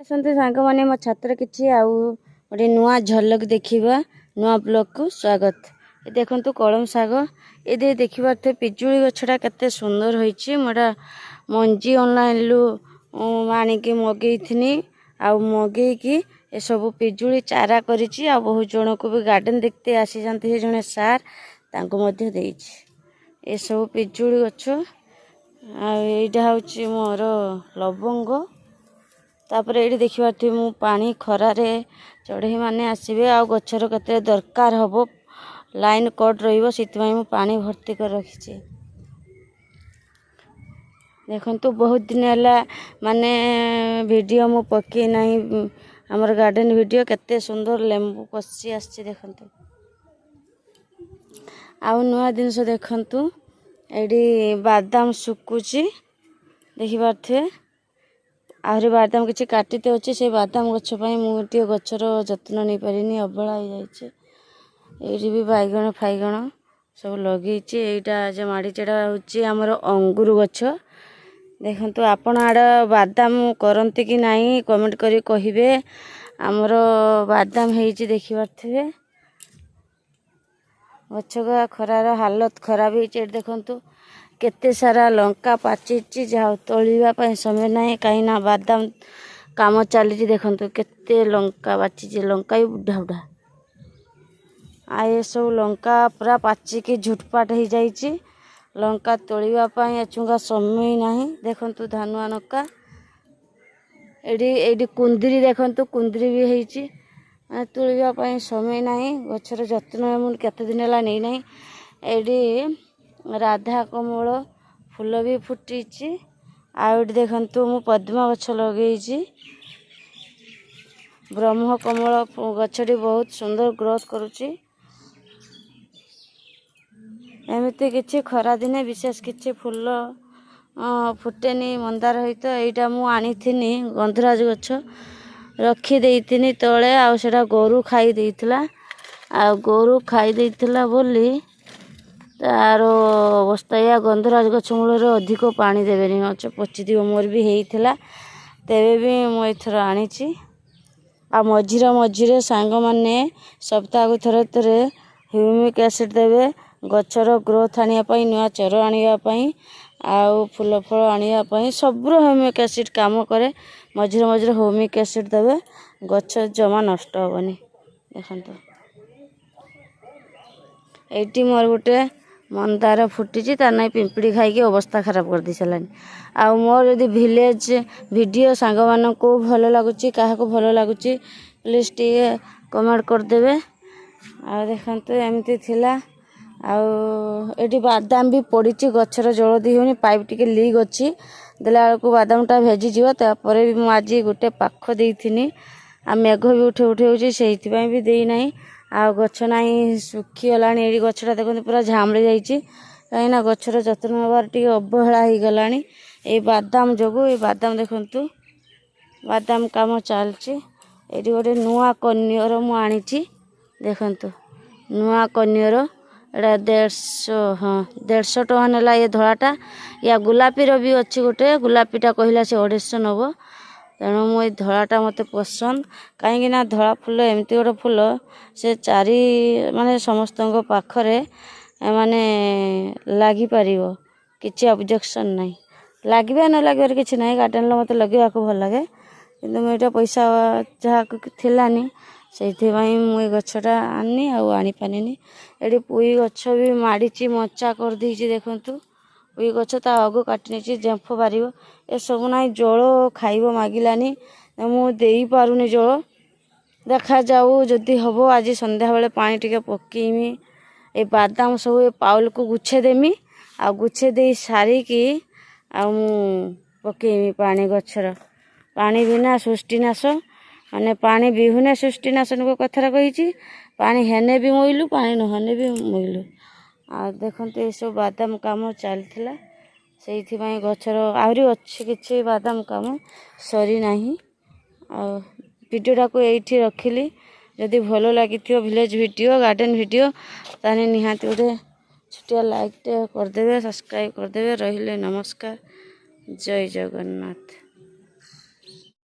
ଆସନ୍ତୁ ସାଙ୍ଗମାନେ ମୋ ଛାତ୍ର କିଛି ଆଉ ଗୋଟେ ନୂଆ ଝଲକ ଦେଖିବା ନୂଆ ବ୍ଲଗକୁ ସ୍ୱାଗତ। ଏ ଦେଖନ୍ତୁ କଳମ ଶାଗ ଏ ଦେଖିବାରେ ପିଜୁଳି ଗଛଟା କେତେ ସୁନ୍ଦର ହୋଇଛି। ମୁଁ ଏଟା ମଞ୍ଜି ଅନଲାଇନରୁ ଆଣିକି ମଗେଇଥିନି ଆଉ ମଗେଇକି ଏସବୁ ପିଜୁଳି ଚାରା କରିଛି ଆଉ ବହୁତ ଜଣକୁ ବି ଗାର୍ଡେନ ଦେଖତେ ଆସିଛନ୍ତି ସେ ଜଣେ ସାର୍ ତାଙ୍କୁ ମଧ୍ୟ ଦେଇଛି ଏସବୁ ପିଜୁଳି ଗଛ। ଆଉ ଏଇଟା ହେଉଛି ମୋର ଲବଙ୍ଗ। तापर ये देखिए मु पानी खरारे चढ़ई माने आसबे आ गचर केते दरकार हम लाइन कट रही पानी भर्ती कर रखी। देखंतु बहुत दिन है माने वीडियो मु पके नहीं हमर गार्डन वीडियो केते सुंदर लेंबू पसी आछी। देखंतु आउ नुआ जिनस देखंतु एडी बादाम सुकुची देखि पारथे आहरी बादाम किसी काटते अच्छे से बादाम गछपाई मुझे गचर जत्न नहीं पारिनी अबला हो जाए। ये भी बैगण फाइगण सब लगे यहाँ जो माड़ीचेड़ा हूँ अंगूर गछ। देखंतु आपण आड़ बादाम करती कि नहीं कमेंट करी कहिबे। आमर बादाम होइछि देखि पारथिबे गछ का खरार हालत खराब होइछि। देखंतु केते सारा लंका पाचिछि जहाँ तोलिबा समय ना कहीं बादाम काम चली। देखंतु केते लंका पाचिछि लंका भी बुढ़ा बुढ़ा आ ये सब लंका पूरा पाचिकी झुटपाट हो जाइछि। लंका तोलिबा एचुका समय नहीं। देखंतु धानुआ नका एडी कुंदरी देखंतु कुंदरी भी होइछि तोलिबा समय नहीं। गछर जत्न मुझे केते दिन है नहीं नहीं। एडी राधा कमल फूल भी फुटी आउ देखंतु मु पद्मा गछ लगे ब्रह्म कमल गछटी बहुत सुंदर ग्रोथ करुच्ची। एमती किछि खरा दिने विशेष किछि फूल फुटेनी मंदार हित एटा मु आनीथिनी गंधराज गछ रखी देइथिनी तले आउ सेटा गोरु खाई देइथिला आ गोरु खाई देइथिला बोली तार अवस्था या गंधराज गछ मूल अधिक पानी देवेनि गछ पचिद मोर भी होता तेरे भी मुझे आनी आ मझिरे मझिरे सांग माने सप्ताह को थरे थरे ह्यूमिक एसिड देवे गचर ग्रोथ आने नुआ चर आने आउ फूल फल आने सब ह्यूमिक एसिड काम करे। मझिरे मझिरे ह्यूमिक एसिड देवे गछ जमा नष्ट हेनी। देखो ये मोर गोटे मंदार फुटी तार ना पिंपड़ी खाई अवस्था खराब कर दी सारानी। आ मोर यदि विलेज वीडियो सांग मान को भल लगुच क्या भल लगुच प्लीज टी कमेंट करदे। आ देखते एमती थिला आउ बादाम भी पड़ी गचर जल दी होनी पाइप टी लीक अच्छी देला बेलू बादामटा भेजिज तापर भी मुझे गोटे पाख देनी आ मेघ भी उठे उठे से भी देना आ गछ ना सुखीगला ये गछटा देखते पूरा झामड़ी जाइए कहीं गचर जत्न नबार टी अवहेला हो गला। ये बादाम जो ये बादाम देखंतु बादाम काम चलती ये गोटे नुआ कन्यर मु आनी देखंतु नुआ कन्यर एटा 150 हाँ 150 टका नेला ये धलाटा या गुलापी भी अच्छी गोटे गुलापीटा कहला से 250 नब तेणु मुझे धलाटा मत पसंद कहीं धला फूल एमती गोटे फूल से चारि माने समस्त पाखरे माने लगी पार किसी ऑब्जेक्शन नहीं लगे न लगे किसी ना गार्डन मत लगे भल लगे कि मुझे पैसा जहाँ थिलानी से मुझे गछटा आनी आनी पानी ये पुई गछ भी माड़ी मचा कर दी। देखंतु पुई गछ ता अग काटनी जेंफ बार ए सब ना जल खाइब मागिलानी मुझे पारुनी जल देखा जाऊ जदि हम आज संध्या बेले पानी टिके पकेमी ए बादाम सब ए पाउल को गुछे देमी आ गुछे दे सारिकी आ पकेमी पानी गछर पानी बिना सृष्टिनाश माने पानी बिहुने सृष्टिनाशन को कथरा कही पानी हेने भी मोइलु पानी नहने भी मोइलु। आ देखते ये सब बादाम काम चलता से गचर आहरी अच्छी किसी बादाम काम सरी ना। वीडियोटा को ये रखिली जदि भल लगी विलेज वीडियो गार्डन वीडियो ताने निहाती गोटे छोटिया लाइक करदे सब्सक्राइब करदे। रहिले नमस्कार जय जगन्नाथ।